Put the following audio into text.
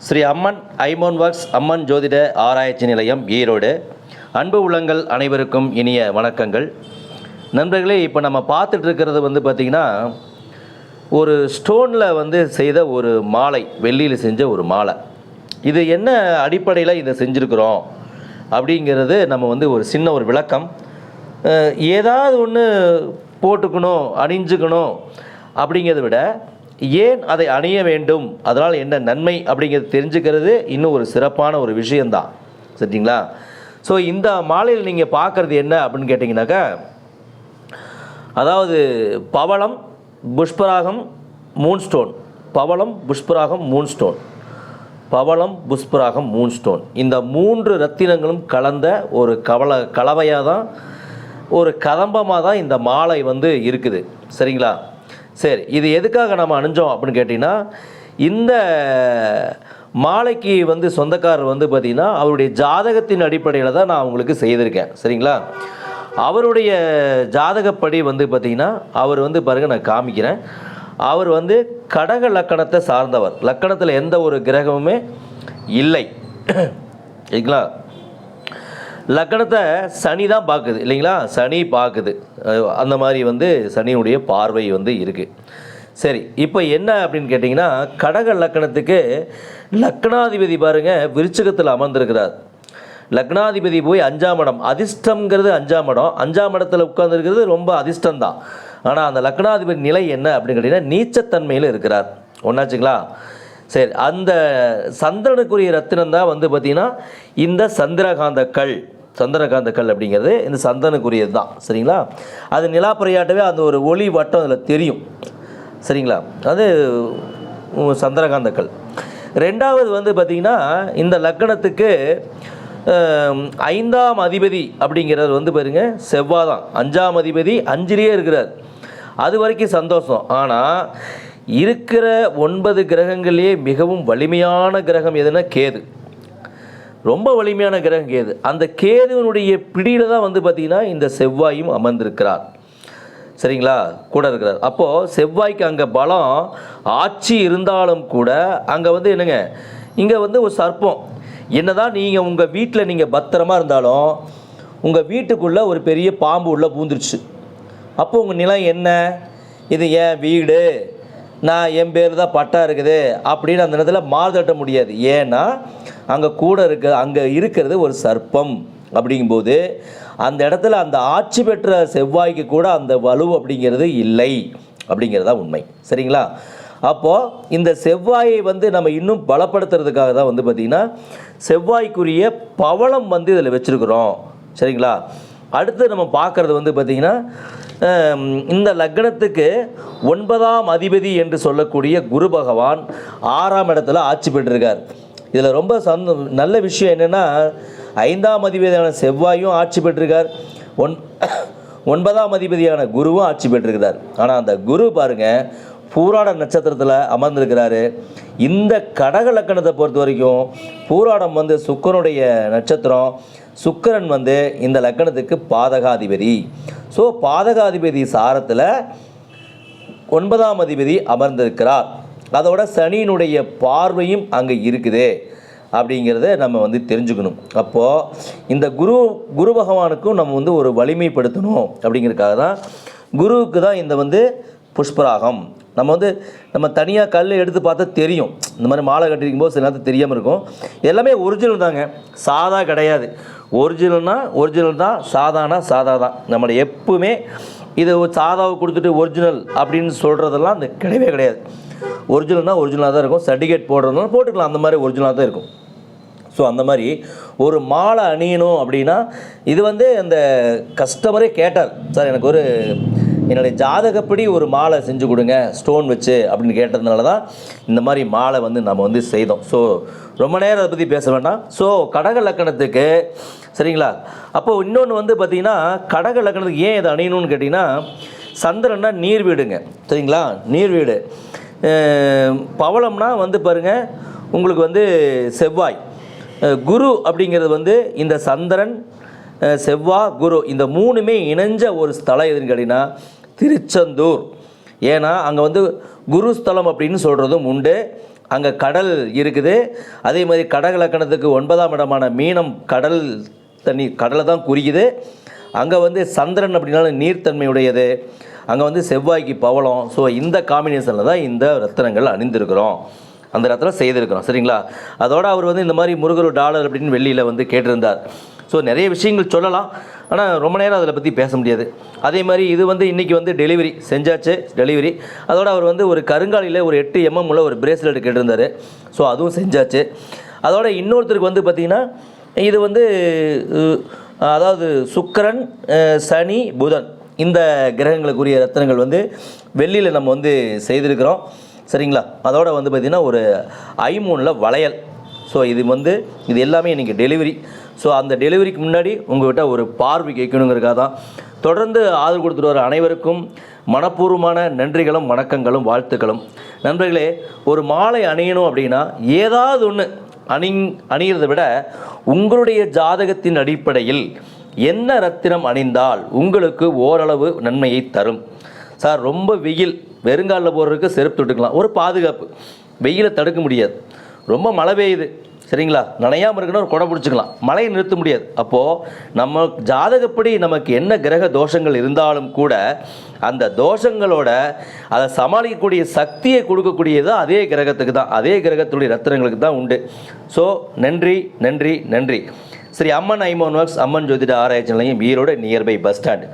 ஸ்ரீ அம்மன் ஐமோன் works அம்மன் ஜோதிட ஆராய்ச்சி நிலையம் ஈரோடு. அன்பு உள்ளங்கள் அனைவருக்கும் இனிய வணக்கங்கள். நண்பர்களே, இப்போ நம்ம பார்த்துட்டு இருக்கிறது பார்த்திங்கன்னா ஒரு ஸ்டோனில் செய்த ஒரு மாலை, வெள்ளியில் செஞ்ச ஒரு மாலை. இது என்ன அடிப்படையில் இதை செஞ்சுருக்கிறோம் அப்படிங்கிறது நம்ம ஒரு சின்ன ஒரு விளக்கம். ஏதாவது ஒன்று போட்டுக்கணும், அணிஞ்சுக்கணும் அப்படிங்கிறத விட ஏன் அதை அணிய வேண்டும், அதனால் என்ன நன்மை அப்படிங்கிறது தெரிஞ்சுக்கிறது இன்னும் ஒரு சிறப்பான ஒரு விஷயந்தான். சரிங்களா? ஸோ இந்த மாலையில் நீங்கள் பார்க்குறது என்ன அப்படின்னு கேட்டிங்கனாக்கா, அதாவது பவளம், புஷ்பராகம், மூன்ஸ்டோன். பவளம், புஷ்பராகம், மூன்ஸ்டோன். பவளம், புஷ்பராகம், மூன்ஸ்டோன். இந்த 3 ரத்தினங்களும் கலந்த ஒரு கலவையாக தான், ஒரு கதம்பமாக தான் இந்த மாலை இருக்குது. சரிங்களா? சரி, இது எதுக்காக நம்ம அணிஞ்சோம் அப்படின்னு கேட்டிங்கன்னா, இந்த மாலைக்கு சொந்தக்காரர் பார்த்திங்கன்னா அவருடைய ஜாதகத்தின் அடிப்படையில் தான் நான் உங்களுக்கு செய்திருக்கேன். சரிங்களா? அவருடைய ஜாதகப்படி பார்த்திங்கன்னா அவர் பாருங்கள், நான் காமிக்கிறேன். அவர் கடக லக்கணத்தை சார்ந்தவர். லக்கணத்தில் எந்த ஒரு கிரகமுமே இல்லை. சரிங்களா? லக்கணத்தை சனி தான் பார்க்குது இல்லைங்களா? சனி பார்க்குது. அந்த மாதிரி சனியுடைய பார்வை இருக்குது. சரி, இப்போ என்ன அப்படின்னு கேட்டிங்கன்னா, கடக லக்கணத்துக்கு லக்னாதிபதி பாருங்கள் விருச்சிகத்தில் அமர்ந்திருக்கிறார். லக்னாதிபதி போய் 5ஆம் இடம், அதிர்ஷ்டங்கிறது 5ஆம் இடம். 5ஆம் இடத்துல உட்கார்ந்துருக்கிறது ரொம்ப அதிர்ஷ்டம்தான். ஆனால் அந்த லக்னாதிபதி நிலை என்ன அப்படின்னு கேட்டிங்கன்னா, நீச்சத்தன்மையில் இருக்கிறார். ஒன்றாச்சுங்களா? சரி, அந்த சந்திரனுக்குரிய ரத்தினம் தான் பார்த்திங்கன்னா இந்த சந்திரகாந்தக்கல். சந்திரகாந்தக்கல் அப்படிங்கிறது இந்த சந்திரனுக்குரியது தான். சரிங்களா? அது நிலா பிறையாட்டவே அந்த ஒரு ஒளி வட்டம் அதில் தெரியும். சரிங்களா? அது சந்திரகாந்தக்கல். ரெண்டாவது பார்த்திங்கன்னா, இந்த லக்கணத்துக்கு 5ஆம் அதிபதி அப்படிங்கிறது பாருங்க செவ்வாய் தான். 5ஆம் அதிபதி 5லேயே இருக்கிறார். அது வரைக்கும் சந்தோஷம். ஆனால் இருக்கிற 9 கிரகங்கள்லேயே மிகவும் வலிமையான கிரகம் எதுனா கேது. ரொம்ப வலிமையான கிரகம் கேது. அந்த கேதுவனுடைய பிடியில் தான் பார்த்திங்கன்னா இந்த செவ்வாயும் அமர்ந்திருக்கிறார். சரிங்களா? கூட இருக்கிறார். அப்போது செவ்வாய்க்கு அங்கே பலம் ஆட்சி இருந்தாலும் கூட அங்கே என்னங்க, இங்கே ஒரு சர்ப்பம். என்னதான் நீங்கள் உங்கள் வீட்டில் நீங்கள் பத்திரமா இருந்தாலும் உங்கள் வீட்டுக்குள்ளே ஒரு பெரிய பாம்பு உள்ளே பூந்துருச்சு. அப்போ உங்கள் நிலை என்ன? இது என் வீடு, நான் என் பேர் தான் பட்டா இருக்குது அப்படின்னு அந்த இடத்துல மாறுதட்ட முடியாது. ஏன்னா அங்கே கூட அங்கே இருக்கிறது ஒரு சர்ப்பம். அப்படிங்கும்போது அந்த இடத்துல அந்த ஆட்சி பெற்ற செவ்வாய்க்கு கூட அந்த வலு அப்படிங்கிறது இல்லை அப்படிங்கிறதா உண்மை. சரிங்களா? அப்போது இந்த செவ்வாயை நம்ம இன்னும் பலப்படுத்துறதுக்காக தான் பார்த்திங்கன்னா செவ்வாய்க்குரிய பவளம் இதில் வச்சுருக்குறோம். சரிங்களா? அடுத்து நம்ம பார்க்குறது பார்த்திங்கன்னா, இந்த லக்னத்துக்கு 9ஆம் அதிபதி என்று சொல்லக்கூடிய குரு பகவான் 6ஆம் இடத்துல ஆட்சி பெற்றிருக்கார். இதில் ரொம்ப நல்ல விஷயம் என்னென்னா, 5ஆம் அதிபதியான செவ்வாயும் ஆட்சி பெற்றிருக்கார், 9ஆம் அதிபதியான குருவும் ஆட்சி பெற்றிருக்கிறார். ஆனால் அந்த குரு பாருங்கள் பூராட நட்சத்திரத்தில் அமர்ந்திருக்கிறாரு. இந்த கடக லக்கணத்தை பொறுத்த வரைக்கும் பூராடம் சுக்கிரனுடைய நட்சத்திரம். சுக்கிரன் இந்த லக்கணத்துக்கு பாதகாதிபதி. ஸோ பாதகாதிபதி சாரத்தில் 9ஆம் அதிபதி அமர்ந்திருக்கிறார். அதோட சனியினுடைய பார்வையும் அங்கே இருக்குது அப்படிங்கிறத நம்ம தெரிஞ்சுக்கணும். அப்போது இந்த குரு பகவானுக்கும் நம்ம ஒரு வலிமைப்படுத்தணும் அப்படிங்கிறதுக்காக தான் குருவுக்கு தான் இந்த புஷ்பராகம். நம்ம தனியாக கல் எடுத்து பார்த்தா தெரியும். இந்த மாதிரி மாலை கட்டிருக்கும் போது சில நேரத்துக்கு தெரியாமல் இருக்கும். எல்லாமே ஒரிஜினல் தாங்க, சாதா கிடையாது. ஒரிஜினல் தான், சாதானா சாதா தான். நம்மளை எப்பவுமே இது ஒரு சாதாவை கொடுத்துட்டு ஒரிஜினல் அப்படின்னு சொல்கிறதெல்லாம் அந்த கிடையவே கிடையாது. ஒரிஜினல்னால் ஒரிஜினலாக தான் இருக்கும். சர்டிஃபிகேட் போடுறதுனால போட்டுக்கலாம், அந்த மாதிரி ஒரிஜினலாக தான் இருக்கும். ஸோ அந்த மாதிரி ஒரு மாலை அணியணும் அப்படின்னா, இது அந்த கஸ்டமரே கேட்டார், சார் எனக்கு ஒரு என்னுடைய ஜாதகப்படி ஒரு மாலை செஞ்சு கொடுங்க ஸ்டோன் வச்சு அப்படின்னு கேட்டதுனால தான் இந்த மாதிரி மாலை நம்ம செய்தோம். ஸோ ரொம்ப நேரம் அதை பற்றி பேச வேண்டாம். ஸோ கடக லக்கணத்துக்கு, சரிங்களா? அப்போது இன்னொன்று பார்த்திங்கன்னா, கடக லக்கணத்துக்கு ஏன் இதை அணியணும்னு கேட்டிங்கன்னா, சந்திரன்னா நீர் வீடுங்க. சரிங்களா? நீர் வீடு. பவளம்னா பாருங்கள் உங்களுக்கு செவ்வாய். குரு அப்படிங்கிறது இந்த சந்திரன், செவ்வாய், குரு இந்த 3மே இணைஞ்ச ஒரு ஸ்தலம் எதுன்னு கேட்டிங்கன்னா திருச்செந்தூர். ஏன்னா அங்கே குருஸ்தலம் அப்படின்னு சொல்கிறதும் உண்டு. அங்கே கடல் இருக்குது. அதே மாதிரி கடக லக்கணத்துக்கு 9ஆம் இடமான மீனம் கடல் தண்ணி கடலை தான் குறிக்குது. அங்கே வந்து சந்திரன் அப்படின்னாலும் நீர்த்தன்மையுடையது. அங்கே வந்து செவ்வாய்க்கு பவளம். ஸோ இந்த காம்பினேஷனில் தான் இந்த ரத்தினங்கள் அணிந்திருக்கிறோம், அந்த ரத்தினம் செய்திருக்கிறோம். சரிங்களா? அதோடு அவர் வந்து இந்த மாதிரி முருகர் டாலர் அப்படின்னு வெள்ளியில் வந்து கேட்டிருந்தார். ஸோ நிறைய விஷயங்கள் சொல்லலாம், ஆனால் ரொம்ப நேரம் அதில் பற்றி பேச முடியாது. அதே மாதிரி இது வந்து இன்றைக்கி வந்து டெலிவரி செஞ்சாச்சு, டெலிவரி. அதோடு அவர் வந்து ஒரு கருங்காலியில் ஒரு 8 mm உள்ள ஒரு பிரேஸ்லெட் கேட்டிருந்தார். ஸோ அதுவும் செஞ்சாச்சு. அதோட இன்னொருத்தருக்கு வந்து பார்த்திங்கன்னா இது வந்து அதாவது சுக்கிரன், சனி, புதன் இந்த கிரகங்களுக்குரிய ரத்தினங்கள் வந்து வெள்ளியில் நம்ம வந்து செய்திருக்கிறோம். சரிங்களா? அதோட வந்து பார்த்திங்கன்னா ஒரு ஐமூனில் வளையல். ஸோ இது எல்லாமே இன்றைக்கி டெலிவரி. ஸோ அந்த டெலிவரிக்கு முன்னாடி உங்கள்கிட்ட ஒரு பார்வை கேட்கணுங்கிறதுக்காக தான். தொடர்ந்து ஆதரவு கொடுத்துட்டு வர அனைவருக்கும் மனப்பூர்வமான நன்றிகளும் வணக்கங்களும் வாழ்த்துக்களும். நண்பர்களே, ஒரு மாலை அணியணும் அப்படின்னா ஏதாவது ஒன்று அணிகிறதை விட உங்களுடைய ஜாதகத்தின் அடிப்படையில் என்ன ரத்தினம் அணிந்தால் உங்களுக்கு ஓரளவு நன்மையை தரும். சார் ரொம்ப வெயில், வெறுங்காலில் போடுறதுக்கு செருப்பு தொட்டுக்கலாம், ஒரு பாதுகாப்பு. வெயிலை தடுக்க முடியாது. ரொம்ப மழை பெய்யுது, சரிங்களா, நனையாமல் இருக்கணும், ஒரு குடை பிடிச்சிக்கலாம், மழையை நிறுத்த முடியாது. அப்போது நம்ம ஜாதகப்படி நமக்கு என்ன கிரக தோஷங்கள் இருந்தாலும் கூட அந்த தோஷங்களோட அதை சமாளிக்கக்கூடிய சக்தியை கொடுக்கக்கூடியது அதே கிரகத்துக்கு தான், அதே கிரகத்துடைய ரத்தினங்களுக்கு தான் உண்டு. ஸோ நன்றி நன்றி நன்றி. சரி, அம்மன் ஐமோன் ஒர்க்ஸ், அம்மன் ஜோதிட ஆராய்ச்சி நிலையம், ஈரோடு, நியர்பை பஸ் ஸ்டாண்ட்.